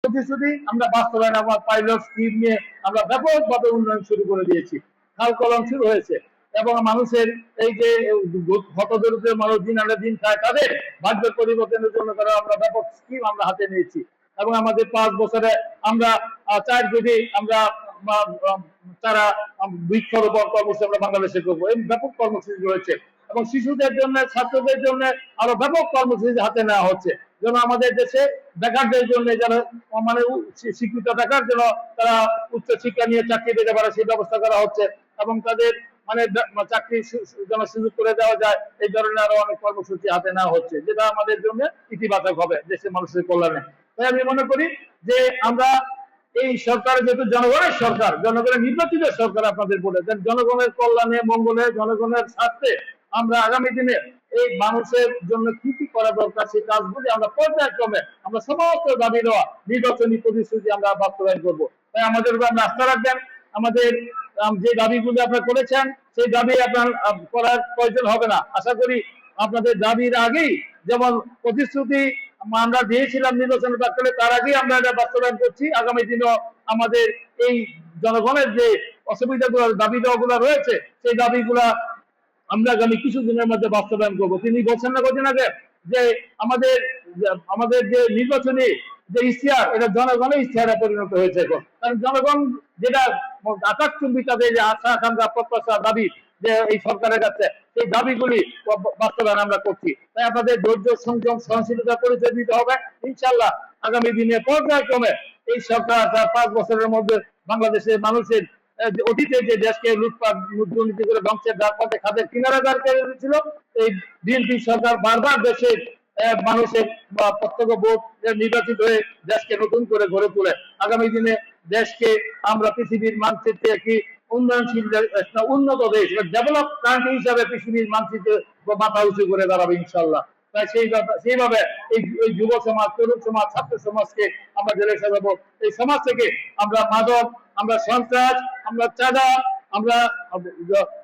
প্রতিশ্রুতি আমরা বাস্তবায়ন আমার পাইলট স্কিম নিয়ে আমরা ব্যাপকভাবে উন্নয়ন শুরু করে দিয়েছি। খাল কলম শুরু হয়েছে এবং মানুষের এই যে হতদরিদ্র মানুষ দিন আনে দিন খায় তাদের ভাগ্য পরিবর্তনের জন্য তারা আমরা ব্যাপক স্কিম আমরা হাতে নিয়েছি এবং আমাদের 5 বছরে আমরা 4 কোটি আমরা তারা বৃক্ষরোপণ কর্মসূচি আমরা বাংলাদেশে করবো। এই ব্যাপক কর্মসূচি রয়েছে এবং শিশুদের জন্য ছাত্রদের জন্য আরো ব্যাপক কর্মসূচি হাতে নেওয়া হচ্ছে যেন আমাদের দেশে বেকারদের জন্য যারা মানে শিক্ষিত বেকার যেন তারা উচ্চ শিক্ষা নিয়ে চাকরি পেতে পারে সেই ব্যবস্থা করা হচ্ছে এবং তাদের মানে চাকরি যেন সুযোগ করে দেওয়া যায় এই ধরনের আরো অনেক কর্মসূচি হাতে নেওয়া হচ্ছে যেটা আমাদের জন্য ইতিবাচক হবে দেশের মানুষের কল্যাণে। তাই আমি মনে করি যে আমরা এই সরকার যেহেতু জনগণের সরকার, জনগণের নির্বাচিত সরকার আপনাদের বলে জনগণের কল্যাণে মঙ্গলে জনগণের স্বার্থে আমরা আগামী দিনে এই মানুষের জন্য কি কি করা দরকার সেই কাজগুলি আমরা পর্যায়ক্রমে আমরা সমস্ত দাবি দেওয়া নির্বাচনী প্রতিশ্রুতি আমরা বাস্তবায়ন করবো। তাই আমাদের উপর আপনি আস্থা রাখবেন। আমাদের যে দাবিগুলি আপনারা করেছেন সেই দাবি আপনার করার প্রয়োজন হবে না। আশা করি আপনাদের দাবির আগেই যেমন প্রতিশ্রুতি আমরা দিয়েছিলাম নির্বাচনের প্রাক্কালে তার আগেই আমরা এটা বাস্তবায়ন করছি। আগামী দিনও আমাদের এই জনগণের যে অসুবিধাগুলো দাবি দেওয়াগুলো রয়েছে সেই দাবিগুলা আমরা আগামী কিছুদিনের মধ্যে বাস্তবায়ন করবো। তিনি বলছেন না কদিন আগে যে আমাদের আমাদের যে নির্বাচনী যে ইশতেহার এটা জনগণের ইশতেহারে পরিণত হয়েছে এখন, কারণ জনগণ যেটা আকাশচুম্বী তাদের যে আশা আকাঙ্ক্ষা প্রত্যাশা দাবি যে এই সরকারের কাছে সেই দাবিগুলি বাস্তবায়ন আমরা করছি। তাই আপনাদের ধৈর্য সংযম সহনশীলতা পরিচয় দিতে হবে। ইনশাল্লাহ আগামী দিনে পর্যায়ক্রমে এই সরকার 5 বছরের মধ্যে বাংলাদেশের মানুষের অতীতে যে দেশকে লুটপাট দুর্নীতি করে ধ্বংসের দ্বার পথে খাদের কিনারা দাঁড় করে দিয়েছিল এই বিএনপি সরকার বারবার দেশের মানুষের প্রত্যক্ষ ভোট নির্বাচিত হয়ে দেশকে নতুন করে গড়ে তোলে। আগামী দিনে দেশকে আমরা পৃথিবীর মানচিত্রে একটি উন্নয়নশীল উন্নত দেশ ডেভেলপ কান্ট্রি হিসাবে পৃথিবীর মানচিত্রে মাথা উঁচু করে দাঁড়াবে ইনশাল্লাহ। তাই সেইভাবে এই যুব সমাজ তরুণ সমাজ ছাত্র সমাজকে আমরা জেলে সাজাবো। এই সমাজ থেকে আমরা মাদক আমরা সন্ত্রাস আমরা চাঁদা আমরা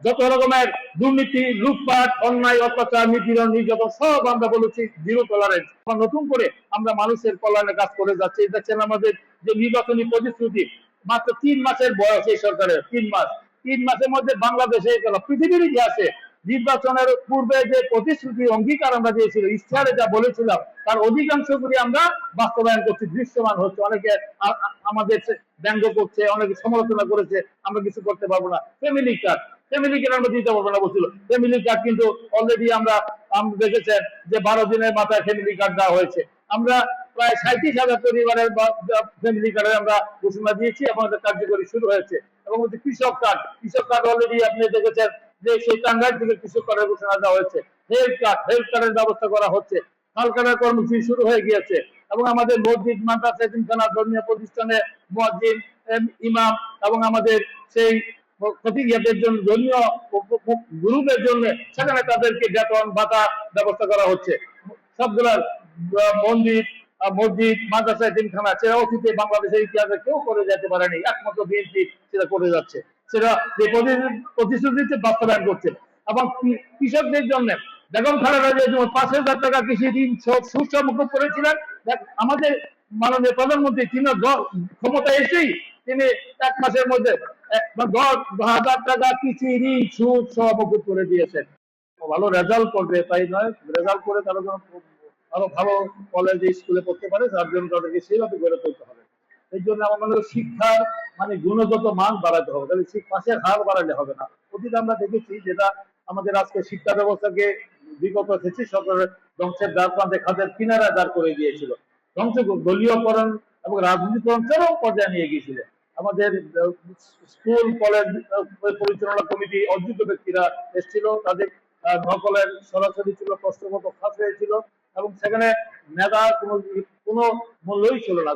যত রকমের দুর্নীতি লুটপাট অন্যায় অত্যাচার নিপীড়ন নির্যাতন সব আমরা বলেছি জিরো টলারেন্স। নতুন করে আমরা মানুষের কল্যাণে কাজ করে যাচ্ছি। দেখছেন আমাদের যে নির্বাচনী প্রতিশ্রুতি মাত্র 3 মাসের বয়স এই সরকারের 3 মাসের মধ্যে বাংলাদেশে পৃথিবীর ইতিহাসে নির্বাচনের পূর্বে যে প্রতিশ্রুতি অঙ্গীকার আমরা দিয়েছিল ইশতেহারে যা বলেছিলাম তার অধিকাংশগুলি আমরা বাস্তবায়ন করছি দৃশ্যমান হচ্ছে। অনেকে আমাদের ব্যঙ্গ করছে অনেকে সমালোচনা করেছে আমরা কিছু করতে পারবো না। ফ্যামিলি কার্ড আমরা দিতে পারবো না বলছিল, ফ্যামিলি কার্ড কিন্তু অলরেডি আমরা দেখেছেন যে 12 দিনের মাথায় ফ্যামিলি কার্ড দেওয়া হয়েছে। আমরা প্রায় 37,000 পরিবারের ফ্যামিলি কার্ডে আমরা ঘোষণা দিয়েছি এবং এটা কার্যকরী শুরু হয়েছে। এবং কৃষক কার্ড অলরেডি আপনি দেখেছেন যে সেই টাঙ্গাইল থেকে কৃষক কার্ডের ঘোষণা দেওয়া হয়েছে। হেলথ কার্ডের ব্যবস্থা করা হচ্ছে। খাল কাটার কর্মসূচি শুরু হয়ে গিয়েছে এবং আমাদের মসজিদ মাদ্রাসা এতিমখানা ধর্মীয় প্রতিষ্ঠানে মুয়াজ্জিন ইমাম এবং আমাদের সেই খতিয়াদের জন্য ধর্মীয় গ্রুপের জন্য সেখানে তাদেরকে বেতন ভাতা ব্যবস্থা করা হচ্ছে। সবগুলার মন্দির মসজিদ মাদ্রাসা এতিমখানা সেটা অতীতে বাংলাদেশের ইতিহাসে কেউ করে যেতে পারেনি, একমাত্র বিএনপি সেটা করে যাচ্ছে। সেটা যে প্রতিশ্রুতি বাস্তবায়ন করছে এবং কৃষকদের জন্য বেগম খালেদা জিয়া 5,000 টাকা কৃষি ঋণ সুস্থ মুকুব করেছিলেন। আমাদের মাননীয় প্রধানমন্ত্রী তিনি ক্ষমতা এসেই তিনি 1 মাসের মধ্যে 10,000 টাকা কৃষি ঋণ সুদ সহ মুকুব করে দিয়েছেন। ভালো রেজাল্ট করবে তাই নয়, রেজাল্ট করে তারা যেন আরো ভালো কলেজে স্কুলে পড়তে পারে তার জন্য তাদেরকে সেইভাবে গড়ে তুলতে হবে। এই জন্য আমার মনে হয় শিক্ষার মানে গুণগত মান বাড়াতে হবে, তাহলে পাশের হার বাড়ালে হবে না। অতীতে আমরা দেখেছি যেটা আমাদের আজকে শিক্ষা ব্যবস্থাকে বিগত সরকারের ধ্বংসের দ্বার প্রান্তে খাদের কিনারা দাঁড় করে দিয়েছিল, ধ্বংস দলীয়করণ এবং রাজনীতিকরণ চরম পর্যায়ে নিয়ে গিয়েছিল। আমাদের স্কুল কলেজ পরিচালনা কমিটি অযোগ্য ব্যক্তিরা এসেছিল, তাদের নকলের সরাসরি ছিল, প্রশ্নগত ফাঁস হয়েছিল এবং সেখানে মেধা কোনো মূল্যই ছিল না।